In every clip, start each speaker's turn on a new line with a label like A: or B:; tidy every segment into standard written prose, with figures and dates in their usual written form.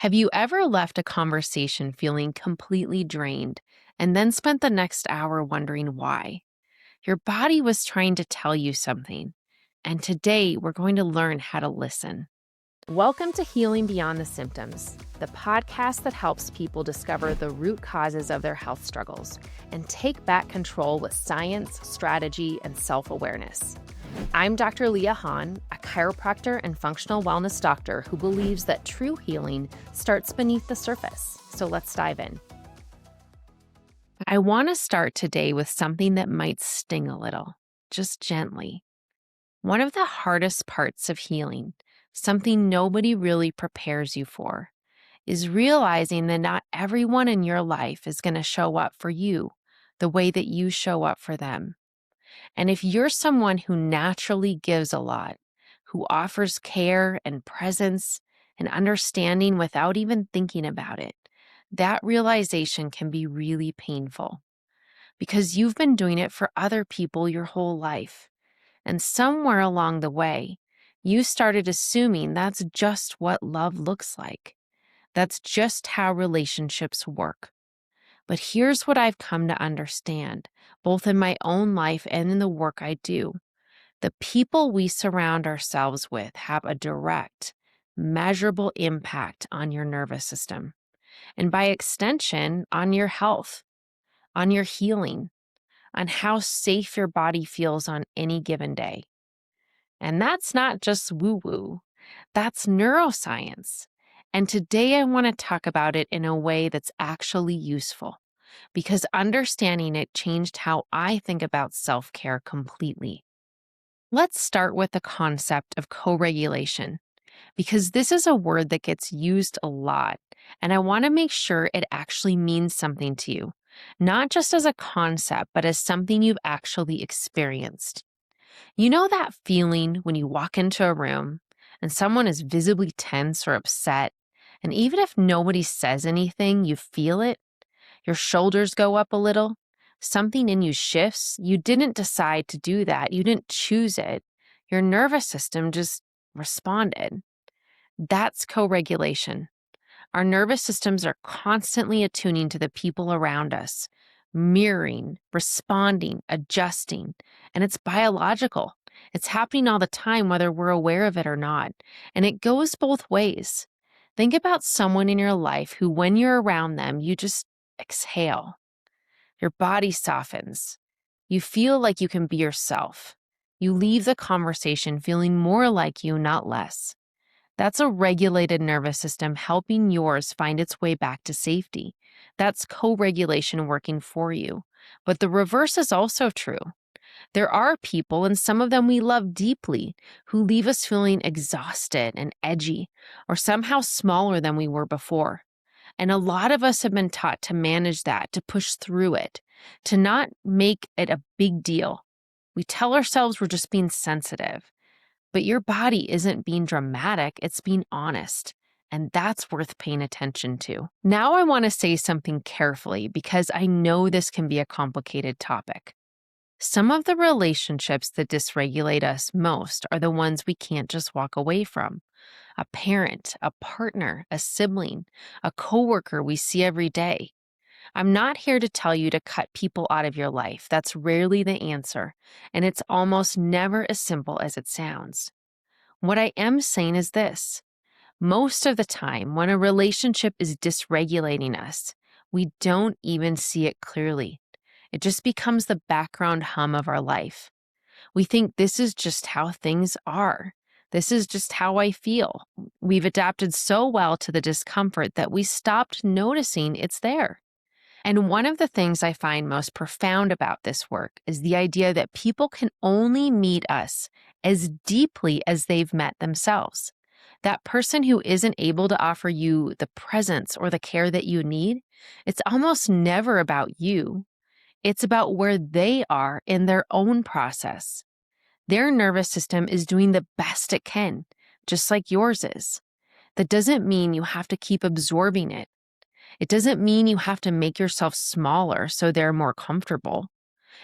A: Have you ever left a conversation feeling completely drained and then spent the next hour wondering why? Your body was trying to tell you something. And today we're going to learn how to listen. Welcome to Healing Beyond the Symptoms, the podcast that helps people discover the root causes of their health struggles and take back control with science, strategy, and self-awareness. I'm Dr. Leah Hahn, a chiropractor and functional wellness doctor who believes that true healing starts beneath the surface. So let's dive in. I want to start today with something that might sting a little, just gently. One of the hardest parts of healing, something nobody really prepares you for, is realizing that not everyone in your life is going to show up for you the way that you show up for them. And if you're someone who naturally gives a lot, who offers care and presence and understanding without even thinking about it, that realization can be really painful because you've been doing it for other people your whole life. And somewhere along the way, you started assuming that's just what love looks like. That's just how relationships work. But here's what I've come to understand, both in my own life and in the work I do. The people we surround ourselves with have a direct, measurable impact on your nervous system, and by extension, on your health, on your healing, on how safe your body feels on any given day. And that's not just woo-woo, that's neuroscience. And today I want to talk about it in a way that's actually useful, because understanding it changed how I think about self-care completely. Let's start with the concept of co-regulation, because this is a word that gets used a lot, and I want to make sure it actually means something to you, not just as a concept, but as something you've actually experienced. You know that feeling when you walk into a room and someone is visibly tense or upset, and even if nobody says anything, you feel it? Your shoulders go up a little. Something in you shifts. You didn't decide to do that. You didn't choose it. Your nervous system just responded. That's co-regulation. Our nervous systems are constantly attuning to the people around us, mirroring, responding, adjusting, and it's biological. It's happening all the time, whether we're aware of it or not. And it goes both ways. Think about someone in your life who, when you're around them, you just exhale. Your body softens. You feel like you can be yourself. You leave the conversation feeling more like you, not less. That's a regulated nervous system helping yours find its way back to safety. That's co-regulation working for you. But the reverse is also true. There are people, and some of them we love deeply, who leave us feeling exhausted and edgy, or somehow smaller than we were before. And a lot of us have been taught to manage that, to push through it, to not make it a big deal. We tell ourselves we're just being sensitive. But your body isn't being dramatic, it's being honest. And that's worth paying attention to. Now I want to say something carefully because I know this can be a complicated topic. Some of the relationships that dysregulate us most are the ones we can't just walk away from. A parent, a partner, a sibling, a coworker we see every day. I'm not here to tell you to cut people out of your life. That's rarely the answer, and it's almost never as simple as it sounds. What I am saying is this. Most of the time, when a relationship is dysregulating us, we don't even see it clearly. It just becomes the background hum of our life. We think this is just how things are. This is just how I feel. We've adapted so well to the discomfort that we stopped noticing it's there. And one of the things I find most profound about this work is the idea that people can only meet us as deeply as they've met themselves. That person who isn't able to offer you the presence or the care that you need, it's almost never about you. It's about where they are in their own process. Their nervous system is doing the best it can, just like yours is. That doesn't mean you have to keep absorbing it. It doesn't mean you have to make yourself smaller so they're more comfortable.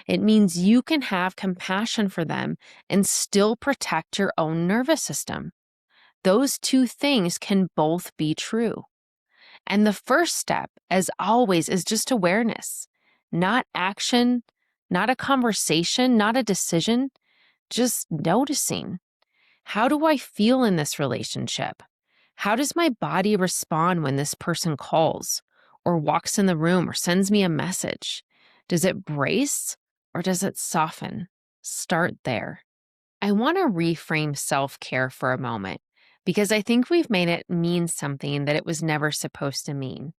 A: It means you can have compassion for them and still protect your own nervous system. Those two things can both be true. And the first step, as always, is just awareness, not action, not a conversation, not a decision, just noticing. How do I feel in this relationship? How does my body respond when this person calls or walks in the room or sends me a message? Does it brace or does it soften? Start there. I want to reframe self-care for a moment because I think we've made it mean something that it was never supposed to mean.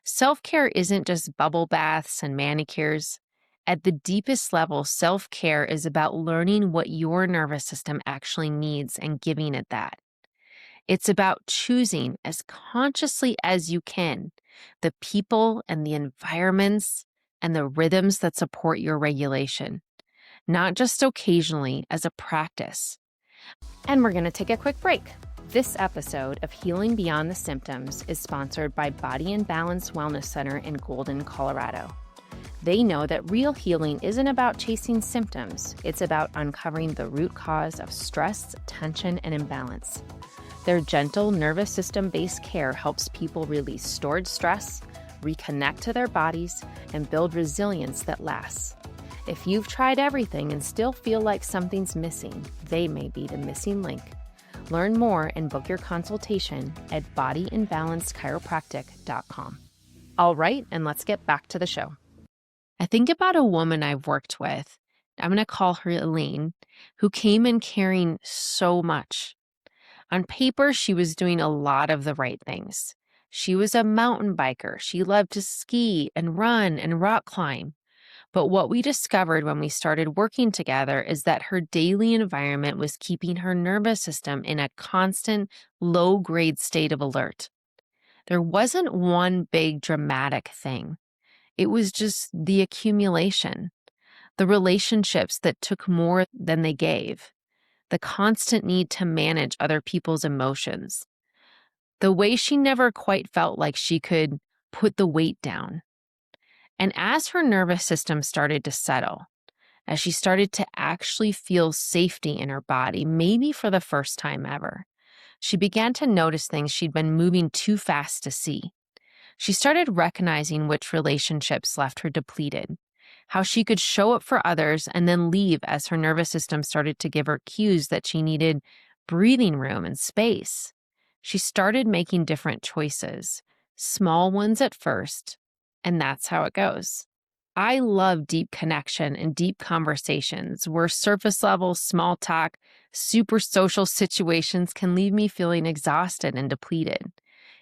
A: Self-care isn't just bubble baths and manicures. At the deepest level, self-care is about learning what your nervous system actually needs and giving it that. It's about choosing as consciously as you can the people and the environments and the rhythms that support your regulation, not just occasionally as a practice. And we're going to take a quick break. This episode of Healing Beyond the Symptoms is sponsored by Body and Balance Wellness Center in Golden, Colorado. They know that real healing isn't about chasing symptoms. It's about uncovering the root cause of stress, tension, and imbalance. Their gentle nervous system-based care helps people release stored stress, reconnect to their bodies, and build resilience that lasts. If you've tried everything and still feel like something's missing, they may be the missing link. Learn more and book your consultation at bodyandbalancechiropractic.com. All right, and let's get back to the show. I think about a woman I've worked with, I'm going to call her Elaine, who came in carrying so much. On paper, she was doing a lot of the right things. She was a mountain biker. She loved to ski and run and rock climb. But what we discovered when we started working together is that her daily environment was keeping her nervous system in a constant, low-grade state of alert. There wasn't one big dramatic thing. It was just the accumulation, the relationships that took more than they gave, the constant need to manage other people's emotions, the way she never quite felt like she could put the weight down. And as her nervous system started to settle, as she started to actually feel safety in her body, maybe for the first time ever, she began to notice things she'd been moving too fast to see. She started recognizing which relationships left her depleted, how she could show up for others and then leave as her nervous system started to give her cues that she needed breathing room and space. She started making different choices, small ones at first, and that's how it goes. I love deep connection and deep conversations where surface level, small talk, super social situations can leave me feeling exhausted and depleted.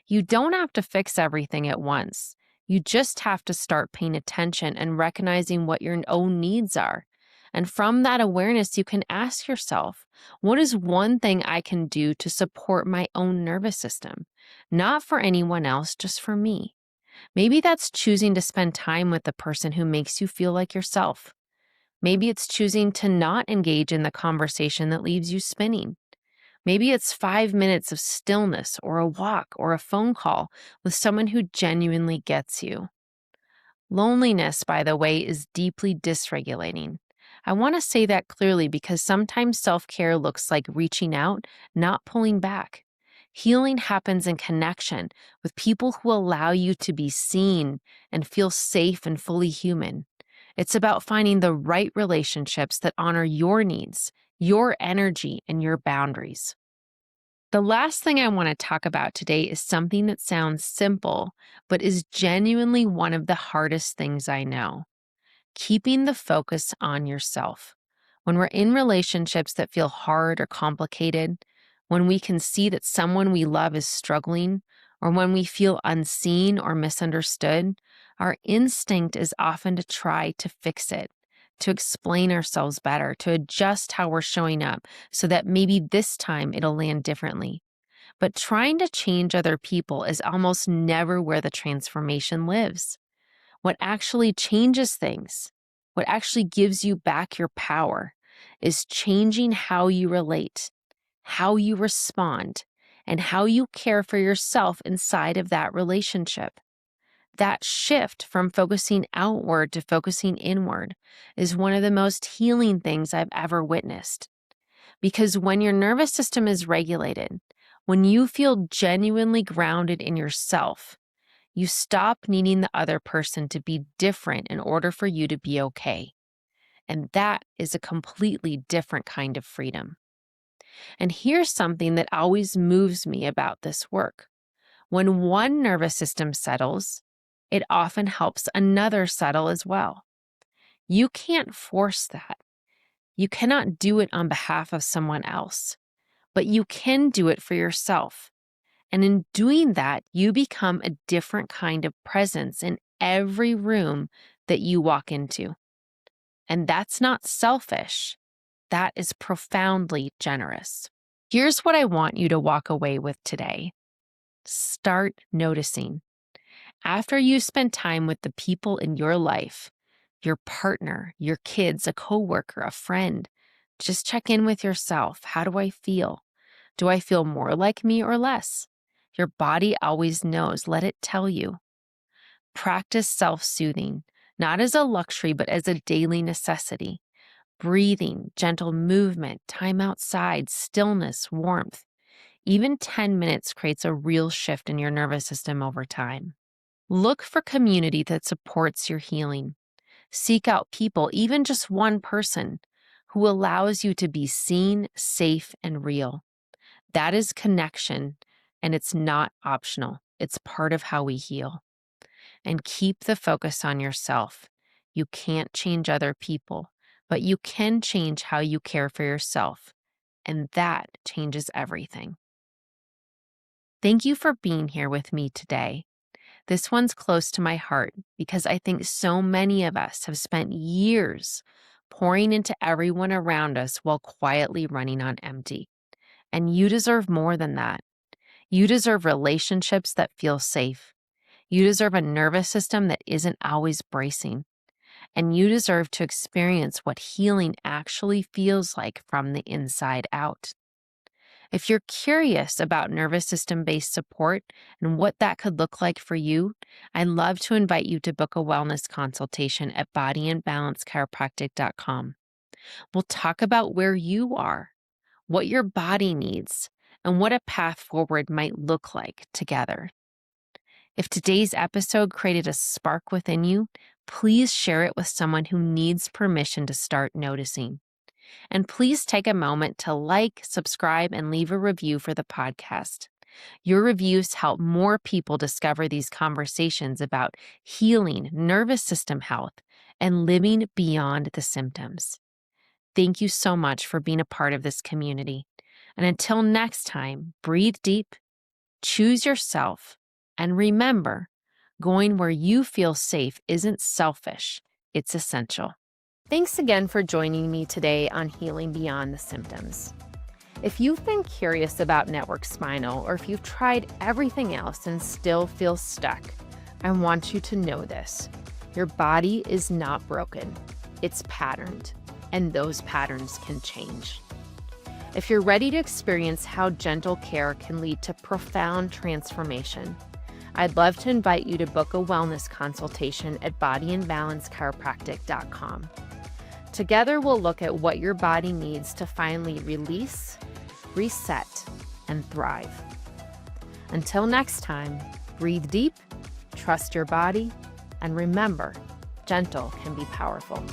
A: You don't have to fix everything at once. You just have to start paying attention and recognizing what your own needs are. And from that awareness, you can ask yourself, what is one thing I can do to support my own nervous system? Not for anyone else, just for me. Maybe that's choosing to spend time with the person who makes you feel like yourself. Maybe it's choosing to not engage in the conversation that leaves you spinning. Maybe it's 5 minutes of stillness or a walk or a phone call with someone who genuinely gets you. Loneliness, by the way, is deeply dysregulating. I want to say that clearly because sometimes self-care looks like reaching out, not pulling back. Healing happens in connection with people who allow you to be seen and feel safe and fully human. It's about finding the right relationships that honor your needs, your energy, and your boundaries. The last thing I want to talk about today is something that sounds simple, but is genuinely one of the hardest things I know. Keeping the focus on yourself. When we're in relationships that feel hard or complicated, when we can see that someone we love is struggling, or when we feel unseen or misunderstood, our instinct is often to try to fix it, to explain ourselves better, to adjust how we're showing up so that maybe this time it'll land differently. But trying to change other people is almost never where the transformation lives. What actually changes things, what actually gives you back your power, is changing how you relate, how you respond, and how you care for yourself inside of that relationship. That shift from focusing outward to focusing inward is one of the most healing things I've ever witnessed. Because when your nervous system is regulated, when you feel genuinely grounded in yourself, You stop needing the other person to be different in order for you to be okay. And that is a completely different kind of freedom. And here's something that always moves me about this work. When one nervous system settles, it often helps another settle as well. You can't force that. You cannot do it on behalf of someone else, but you can do it for yourself. And in doing that, you become a different kind of presence in every room that you walk into. And that's not selfish. That is profoundly generous. Here's what I want you to walk away with today. Start noticing. After you spend time with the people in your life, your partner, your kids, a coworker, a friend, just check in with yourself. How do I feel? Do I feel more like me or less? Your body always knows. Let it tell you. Practice self-soothing, not as a luxury, but as a daily necessity. Breathing, gentle movement, time outside, stillness, warmth. Even 10 minutes creates a real shift in your nervous system over time. Look for community that supports your healing. Seek out people, even just one person, who allows you to be seen, safe, and real. That is connection, and it's not optional. It's part of how we heal. And keep the focus on yourself. You can't change other people, but you can change how you care for yourself. And that changes everything. Thank you for being here with me today. This one's close to my heart because I think so many of us have spent years pouring into everyone around us while quietly running on empty. And you deserve more than that. You deserve relationships that feel safe. You deserve a nervous system that isn't always bracing. And you deserve to experience what healing actually feels like from the inside out. If you're curious about nervous system-based support and what that could look like for you, I'd love to invite you to book a wellness consultation at bodyandbalancechiropractic.com. We'll talk about where you are, what your body needs, and what a path forward might look like together. If today's episode created a spark within you, please share it with someone who needs permission to start noticing. And please take a moment to like, subscribe, and leave a review for the podcast. Your reviews help more people discover these conversations about healing, nervous system health, and living beyond the symptoms. Thank you so much for being a part of this community. And until next time, breathe deep, choose yourself, and remember, going where you feel safe isn't selfish, it's essential. Thanks again for joining me today on Healing Beyond the Symptoms. If you've been curious about network spinal, or if you've tried everything else and still feel stuck, I want you to know this. Your body is not broken. It's patterned, and those patterns can change. If you're ready to experience how gentle care can lead to profound transformation, I'd love to invite you to book a wellness consultation at bodyandbalancechiropractic.com. Together, we'll look at what your body needs to finally release, reset, and thrive. Until next time, breathe deep, trust your body, and remember, gentle can be powerful.